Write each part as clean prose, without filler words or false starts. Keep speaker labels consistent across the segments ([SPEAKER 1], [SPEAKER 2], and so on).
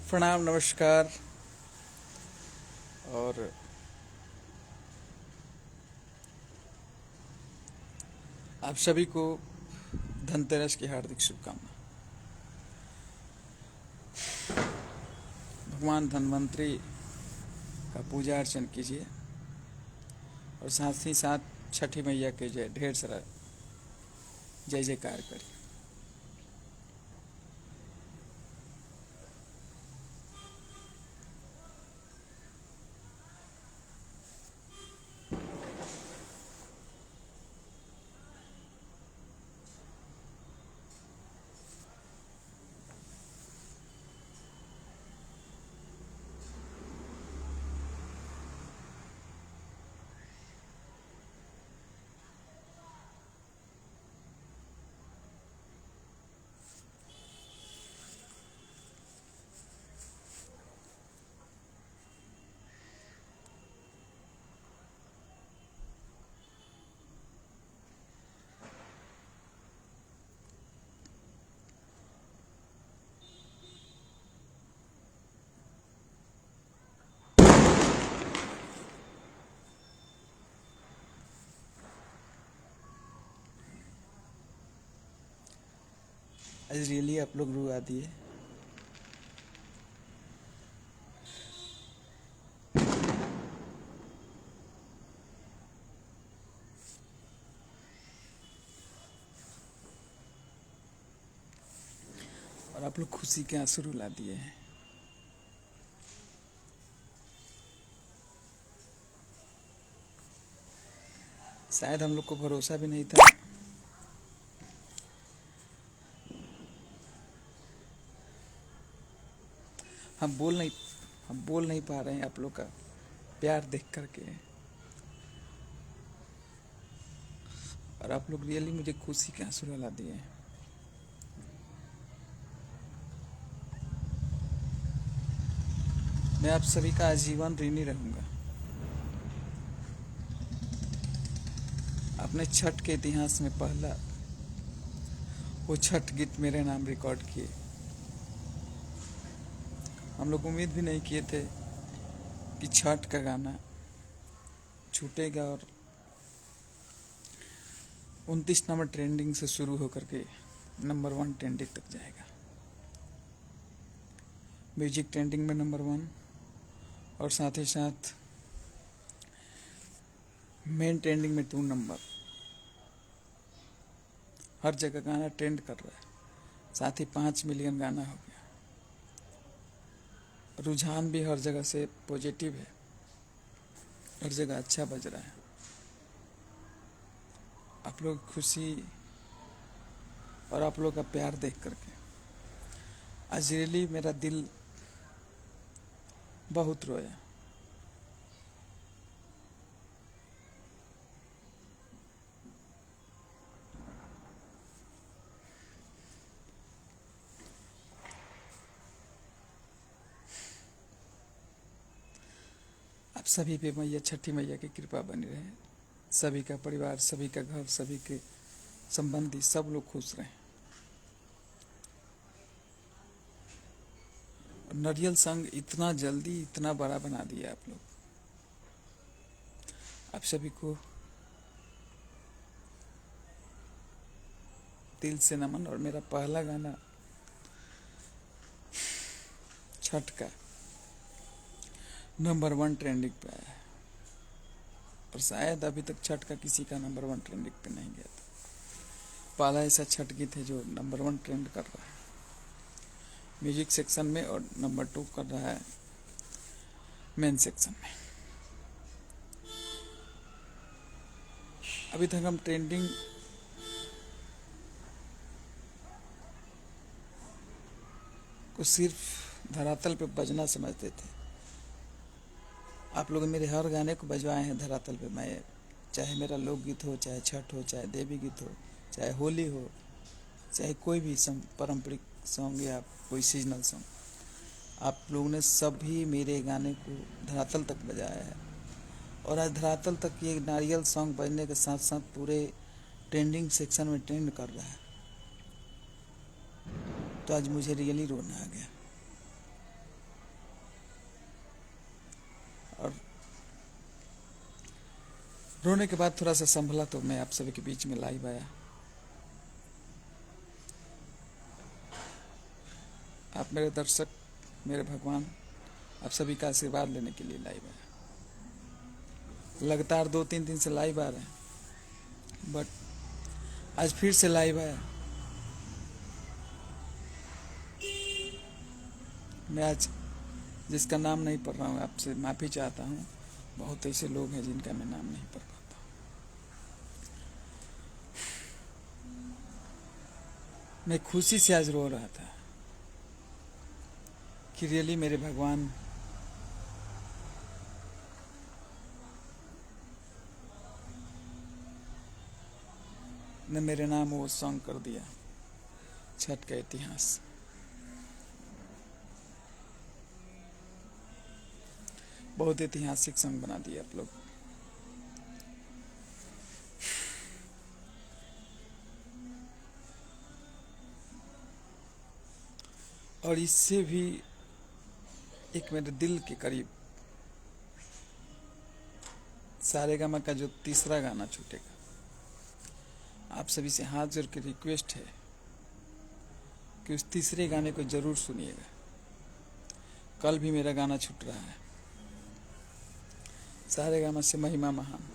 [SPEAKER 1] प्रणाम, नमस्कार। और आप सभी को धनतेरस की हार्दिक शुभकामना। भगवान धन्वंतरी का पूजा अर्चन कीजिए और साथ ही साथ छठी मैया के जय ढेर सारा जय जयकार करिए। आज रियली आप लोग रुआ दिए। और आप लोग खुशी के आंसू रुला दिए हैं। शायद हम लोग को भरोसा भी नहीं था। हम बोल नहीं पा रहे हैं आप लोग का प्यार देख करके। और आप लोग रियली मुझे खुशी के आंसू रुला दिए हैं। मैं आप सभी का आजीवन ऋणी रहूंगा। अपने छठ के इतिहास में पहला वो छठ गीत मेरे नाम रिकॉर्ड किए। हम लोग उम्मीद भी नहीं किए थे कि छठ का गाना छूटेगा और 29 नंबर ट्रेंडिंग से शुरू होकर के नंबर 1 ट्रेंडिंग तक जाएगा। म्यूजिक ट्रेंडिंग में नंबर 1 और साथ ही साथ मेन ट्रेंडिंग में 2 नंबर। हर जगह गाना ट्रेंड कर रहा है। साथ ही 5 मिलियन गाना हो गया। रुझान भी हर जगह से पॉजिटिव है। हर जगह अच्छा बज रहा है। आप लोग खुशी और आप लोग का प्यार देख करके आज रियली मेरा दिल बहुत रोया। आप सभी पे मैया छठी मैया की कृपा बनी रहे। सभी का परिवार, सभी का घर, सभी के संबंधी सब लोग खुश रहे। नारियल संघ इतना जल्दी इतना बड़ा बना दिया आप लोग। आप सभी को दिल से नमन। और मेरा पहला गाना छठ का नंबर 1 ट्रेंडिंग पे आया है। और शायद अभी तक छठ का किसी का नंबर 1 ट्रेंडिंग पे नहीं गया था। पहला ऐसा छठ गीत है जो नंबर 1 ट्रेंड कर रहा है म्यूजिक सेक्शन में और नंबर 2 कर रहा है मेन सेक्शन में। अभी तक हम ट्रेंडिंग को सिर्फ धरातल पे बजना समझते थे। आप लोग मेरे हर गाने को बजवाए हैं धरातल पे। मैं चाहे मेरा लोकगीत हो, चाहे छठ हो, चाहे देवी गीत हो, चाहे होली हो, चाहे कोई भी पारंपरिक सॉन्ग या कोई सीजनल सॉन्ग, आप लोगों ने सभी मेरे गाने को धरातल तक बजाया है। और आज धरातल तक ये नारियल सॉन्ग बजने के साथ साथ पूरे ट्रेंडिंग सेक्शन में ट्रेंड कर रहा है। तो आज मुझे रियली रोना आ गया। रोने के बाद थोड़ा सा संभला तो मैं आप सभी के बीच में लाइव आया। आप मेरे दर्शक, मेरे भगवान, आप सभी का आशीर्वाद लेने के लिए लाइव आया। लगातार 2-3 दिन से लाइव आ रहे हैं, बट आज फिर से लाइव आया। मैं आज जिसका नाम नहीं पढ़ रहा हूँ, आपसे माफ़ी चाहता हूँ। बहुत ऐसे लोग हैं जिनका मैं नाम नहीं पढ़ पाता। मैं खुशी से आज रो रहा था कि रियली मेरे भगवान ने मेरे नाम वो सॉन्ग कर दिया, छठ का इतिहास। बहुत ऐतिहासिक सॉन्ग बना दिया आप लोग। और इससे भी एक मेरे दिल के करीब सारेगामा का जो तीसरा गाना छूटेगा, आप सभी से हाथ जोड़ के रिक्वेस्ट है कि उस तीसरे गाने को जरूर सुनिएगा। कल भी मेरा गाना छूट रहा है, सारेगामा से महिमा महान।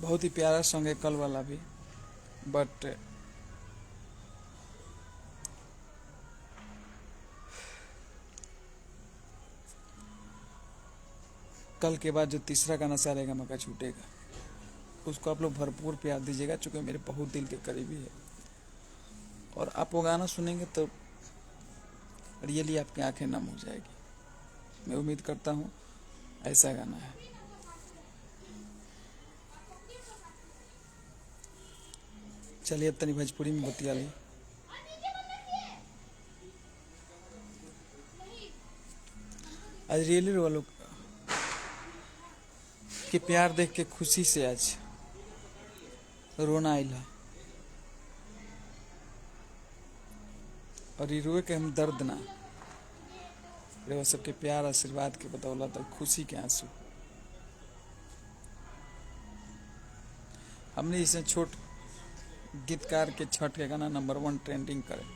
[SPEAKER 1] बहुत ही प्यारा सॉन्ग है कल वाला भी, बट कल के बाद जो तीसरा गाना सारेगामा का छूटेगा, उसको आप लोग भरपूर प्यार दीजिएगा, चूँकि मेरे बहुत दिल के करीबी है। और आप वो गाना सुनेंगे तो रियली आपकी आंखें नम हो जाएगी। मैं उम्मीद करता हूँ ऐसा गाना है। चलिए अब तनी भोजपुरी में बतिया ली। आज रियली वालों के प्यार देख के खुशी से आज रोना आइला, और रोए के हम दर्द ना, रे सबके प्यार आशीर्वाद के बदौलत और खुशी के आंसू। हमने इसे छोट गीतकार के छठ के गाना नंबर 1 ट्रेंडिंग करे,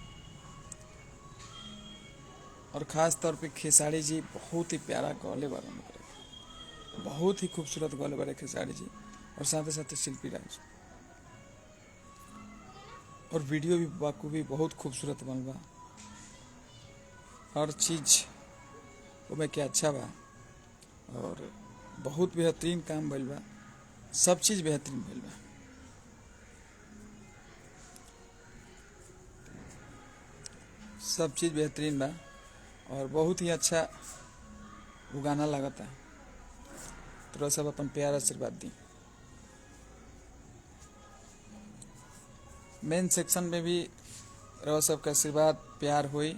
[SPEAKER 1] और ख़ास तौर पे खेसारी जी बहुत ही प्यारा गौले बारे में करे, बहुत ही खूबसूरत गौले बारे खेसारी जी, और साथ ही साथ शिल्पी राज। और वीडियो भी बाकूबी बहुत खूबसूरत बनवा, हर चीज़ वो में क्या अच्छा बा, और बहुत बेहतरीन काम भइल बा, सब चीज़ बेहतरीन भइल बा। सब चीज़ बेहतरीन बा और बहुत ही अच्छा वो गाना लगता है। तो सब अपन प्यार आशीर्वाद दी। मेन सेक्शन में भी रहो सबका आशीर्वाद प्यार हुई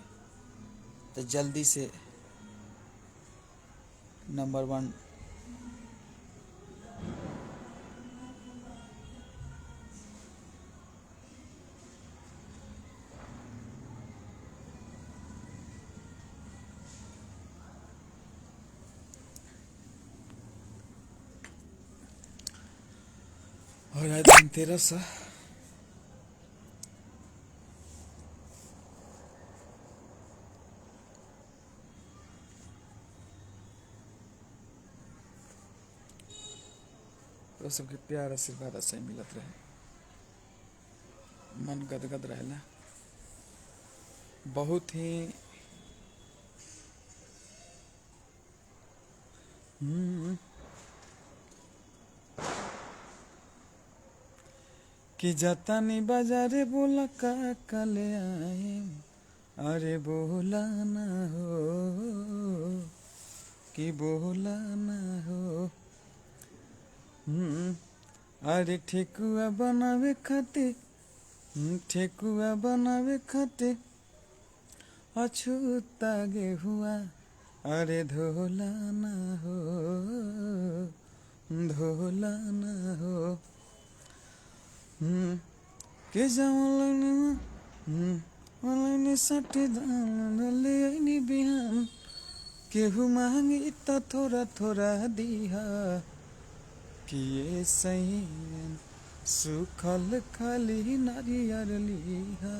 [SPEAKER 1] तो जल्दी से नंबर 1 और आज धनतेरस है। तो सबके प्यार आशीर्वाद ऐसे ही मिलत रहे, मन गदगद रहेला। बहुत ही कि जातानी बाजारे बोला का कले आए, अरे बोला ना हो कि बोला ना हो। अरे ठेकुआ बनावे खातिर, ठेकुआ बनावे खातिर अछूता गेहुआ, अरे धोला ना हो, धोला ना हो। के जाऊँ सटे दान ले बिहान, केहू मांगी तो थोड़ा थोड़ा दीहा कि ये सही सुखल खाली नारियर लीहा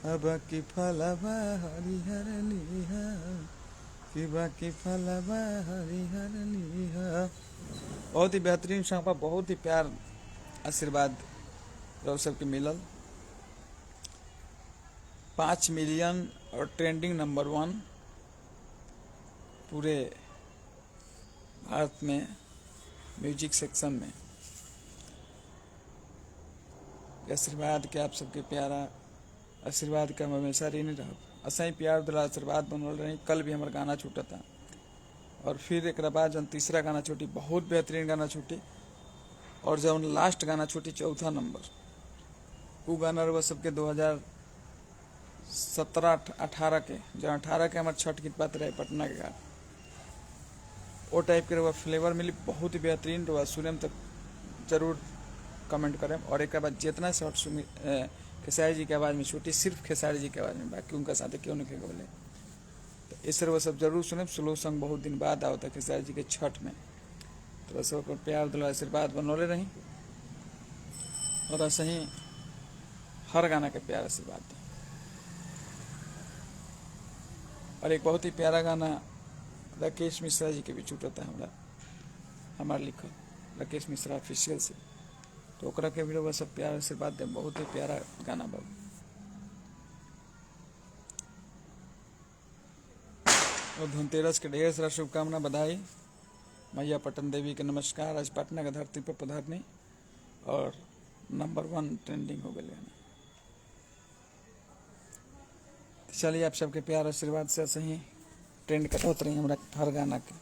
[SPEAKER 1] अब की फलवा हरिहर लीहा कि बाकी फलवा हरिहर लीहा। बहुत ही बेहतरीन सॉन्ग, बहुत ही प्यार आशीर्वाद रहो सबके मिलल। 5 मिलियन और ट्रेंडिंग नंबर 1 पूरे भारत में म्यूजिक सेक्शन में। आशीर्वाद के आप सबके प्यारा आशीर्वाद का हमेशा ऋणी रहो। ऐसा ही प्यार दिला आशीर्वाद बनल रही। कल भी हमारा गाना छूटा था और फिर एक बाद जब तीसरा गाना छूटी, बहुत बेहतरीन गाना छूटी। और जब लास्ट गाना छूटी 4था नंबर, वो गाना रहा सबके 2017-18 के, जब 18 के हमारे छठ की बात रहे पटना के घाट, वो टाइप के रहा फ्लेवर मिली। बहुत ही बेहतरीन रहा। सुने में तो जरूर कमेंट करें। और एक बाद जितना शॉर्ट खेसारी जी की आवाज़ में छूटी, सिर्फ खेसारी जी की आवाज़ में, बाकी उनका साथ क्यों नहीं बोले। तो इस तरह वो सब जरूर सुने। स्लो सॉन्ग बहुत दिन बाद आओ था खेसारी जी के छठ में। तो सब पर प्यार दिला आशीर्वाद बनौले रही और ऐसे ही हर गाना के प्यार आशीर्वाद दें। और एक बहुत ही प्यारा गाना राकेश मिश्रा जी के भी छूटा था हमारे लिखल, राकेश मिश्रा ऑफिशियल से। तो ओकरा के भी सब प्यार आशीर्वाद दें। बहुत ही प्यारा गाना बा। और धनतेरस के ढेर सारा शुभकामना, बधाई। मैया पटन देवी के नमस्कार। आज पटना के धरती पर पधारनी और नंबर 1 ट्रेंडिंग हो गए। चलिए आप सबके प्यार आशीर्वाद से ऐसे ही ट्रेंड करत रही हमारा हर गाना के।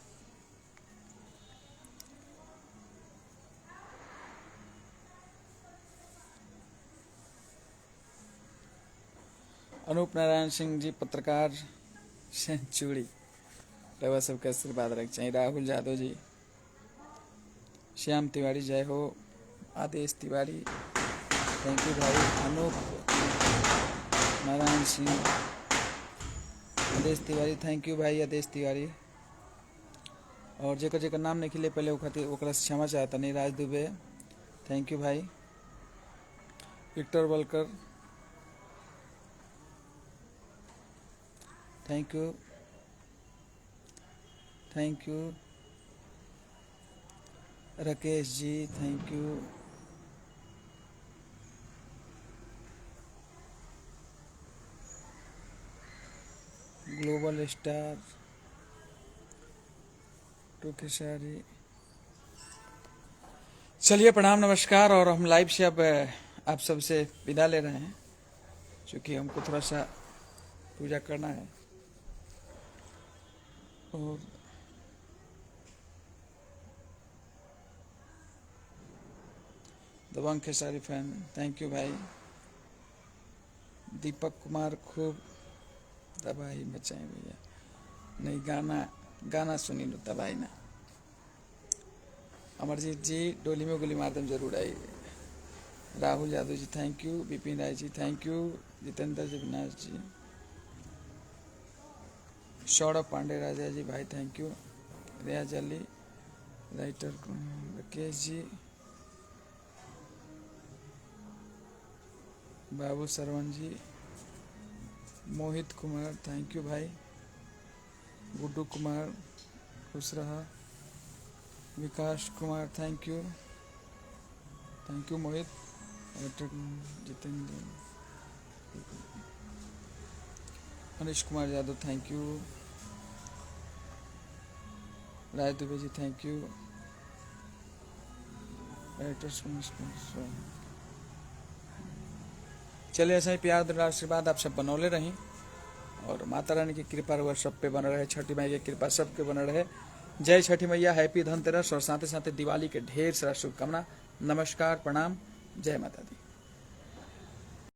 [SPEAKER 1] अनूप नारायण सिंह जी पत्रकार सेंचुरी, रवा सबके आशीर्वाद रख चाहिए। राहुल यादव जी, श्याम तिवारी जय हो, आदेश तिवारी थैंक यू भाई, अनूप नारायण सिंह, आदेश तिवारी थैंक यू भाई, आदेश तिवारी। और जेकर जेकर नाम नहीं खिले पहले वो खातिर ओकरा से क्षमा चाहता नहीं। राज दुबे थैंक यू भाई, Victor Walkar thank you, thank you, Rakesh ji thank you, global star to Khesari. चलिए प्रणाम नमस्कार। और हम लाइव से अब आप सबसे विदा ले रहे हैं, क्योंकि हमको थोड़ा सा पूजा करना है। और दबंग खेसारी फैन थैंक यू भाई। दीपक कुमार खूब तबाही मचाए भैया। नहीं गाना सुनी लो तबाही ना। अमरजीत जी डोली में गोली मारदम जरूर आई। Rahul Yadav ji thank you, Vipin Rai ji thank you, Jitendra Jagannath ji, Saurabh Pandey Raja ji भाई thank you, Riyaz Ali writer Rakesh ji, Babu Sarwan ji, Mohit Kumar thank you भाई, गुड्डू कुमार खुश रहा, Vikas Kumar thank you Mohit, Jitendra, Manish Kumar Yadav thank you, Rai Dubey ji thank you, चलिए ऐसा ही प्यार दिला आशीर्वाद आप सब बनौले रहीं और माता रानी की कृपा वह सब पे बना रहे। छठी माई की कृपा सबके बना रहे। जय छठी मैया, हैप्पी धनतेरस और साथ ही साथ दिवाली के ढेर सारा शुभकामना। नमस्कार प्रणाम, जय माता दी।